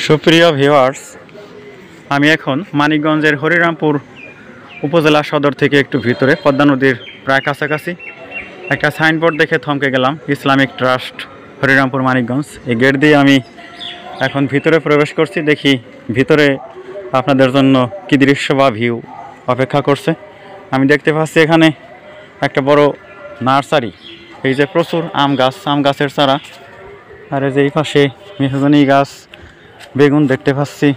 সুপ্রিয় ভিউয়ার্স, আমি এখন মানিকগঞ্জের হরিরামপুর উপজেলা সদর থেকে একটু ভিতরে পদ্মা নদীর প্রায় কাছাকাছি একটা সাইনবোর্ড দেখে থমকে গেলাম। Islamic trust Harirampur Manikganj. এই গেট দিয়ে আমি এখন ভিতরে প্রবেশ করছি। দেখি ভিতরে আপনাদের জন্য কী দৃশ্য বা ভিউ অপেক্ষা করছে। আমি দেখতে পাচ্ছি এখানে একটা বড় নার্সারি, এই যে প্রচুর আম গাছের চারা, আর এই যে এই পাশে মেহগনি গাছ, বেগুন দেখতে পাচ্ছি,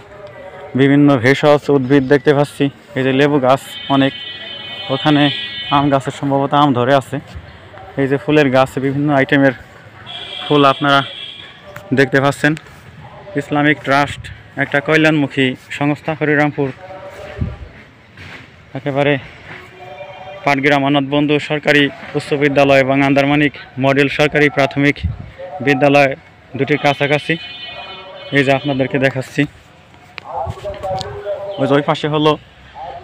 বিভিন্ন ভেষজ উদ্ভিদ দেখতে পাচ্ছি, এই যে লেবু গাছ অনেক, ওখানে আম গাছের সম্ভবত আম ধরে আছে। এই যে ফুলের গাছ, বিভিন্ন আইটেমের ফুল আপনারা দেখতে পাচ্ছেন। ইসলামিক ট্রাস্ট একটা কল্যাণমুখী সংস্থা হরিরামপুর, একেবারে পাটগ্রাম অনাথ বন্ধু সরকারি উচ্চ বিদ্যালয় এবং আন্দারমানিক মডেল সরকারি প্রাথমিক বিদ্যালয় দুটির কাছাকাছি। এই যে আপনাদেরকে দেখাচ্ছি, ওই পাশে হলো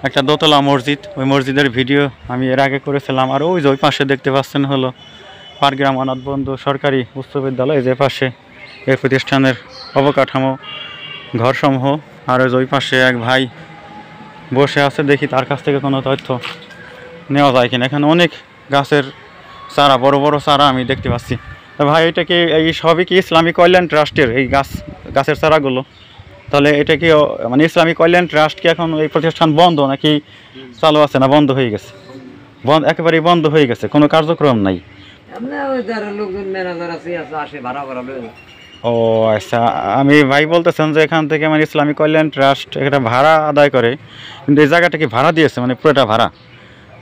একটা দোতলা মসজিদ। ওই মসজিদের ভিডিও আমি এর আগে করেছিলাম। আর ওই পাশে দেখতে পাচ্ছেন হলো পাটগ্রাম অনাথ বন্ধু সরকারি উচ্চ বিদ্যালয়। যে পাশে এই প্রতিষ্ঠানের অবকাঠামো ঘরসমূহ। আর ওই পাশে এক ভাই বসে আছে, দেখি তার কাছ থেকে কোনো তথ্য নেওয়া যায় কিনা। এখানে অনেক গাছের চারা, বড় বড় চারা আমি দেখতে পাচ্ছি। তো ভাই, এটা কি এই সবই কি ইসলামিক কল্যাণ ট্রাস্টের এই গাছের চারাগুলো? তাহলে এটা কি মানে ইসলামিক কল্যাণ ট্রাস্ট কি এখন এই প্রতিষ্ঠান বন্ধ নাকি চালু আছে, না বন্ধ হয়ে গেছে? একেবারেই বন্ধ হয়ে গেছে, কোনো কার্যক্রম নাই? ও আচ্ছা, আমি ভাই বলতেছেন যে এখান থেকে মানে ইসলামিক কল্যাণ ট্রাস্ট এটা ভাড়া আদায় করে, কিন্তু এই জায়গাটা কি ভাড়া দিয়েছে, মানে পুরোটা ভাড়া,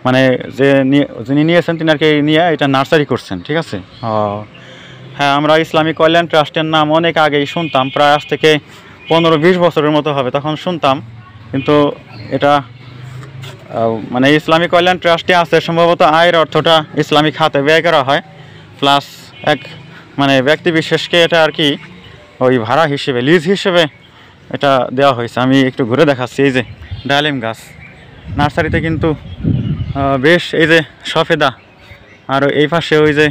মানে যিনি নিয়েছেন তিনি আর কি নিয়ে এটা নার্সারি করছেন, ঠিক আছে? ও হ্যাঁ, আমরা ইসলামিক কল্যাণ ট্রাস্টের নাম অনেক আগেই শুনতাম, প্রায় আজ থেকে 15-20 বছরের মতো হবে, তখন শুনতাম। কিন্তু এটা মানে ইসলামিক কল্যাণ ট্রাস্টে আছে সম্ভবত আয়ের অর্থটা ইসলামিক খাতে ব্যয় করা হয়, প্লাস এক মানে ব্যক্তি বিশেষকে এটা আর কি ওই ভাড়া হিসেবে, লিজ হিসেবে এটা দেওয়া হয়েছে। আমি একটু ঘুরে দেখাচ্ছি। এই যে ডালিম গাছ নার্সারিতে কিন্তু বেশ, এই যে সফেদা, আর এই পাশে ওই যে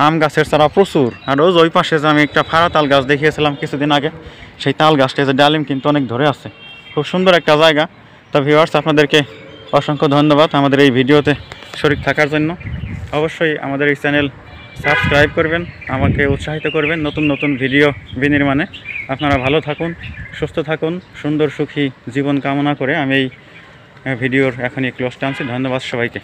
আম গাছের চারা প্রচুর। আর ওই পাশে যে আমি একটা ফাড়া তাল গাছ দেখিয়েছিলাম কিছুদিন আগে, সেই তাল গাছটা যে ডালিম কিন্তু অনেক ধরে আছে। খুব সুন্দর একটা জায়গা। তো ভিউয়ার্স, আপনাদেরকে অসংখ্য ধন্যবাদ আমাদের এই ভিডিওতে শরীক থাকার জন্য। অবশ্যই আমাদের এই চ্যানেল সাবস্ক্রাইব করবেন, আমাকে উৎসাহিত করবেন নতুন নতুন ভিডিও বিনির্মাণে। আপনারা ভালো থাকুন, সুস্থ থাকুন, সুন্দর সুখী জীবন কামনা করে আমি এই ভিডিওর এখনই ক্লোজ টানছি। ধন্যবাদ সবাইকে।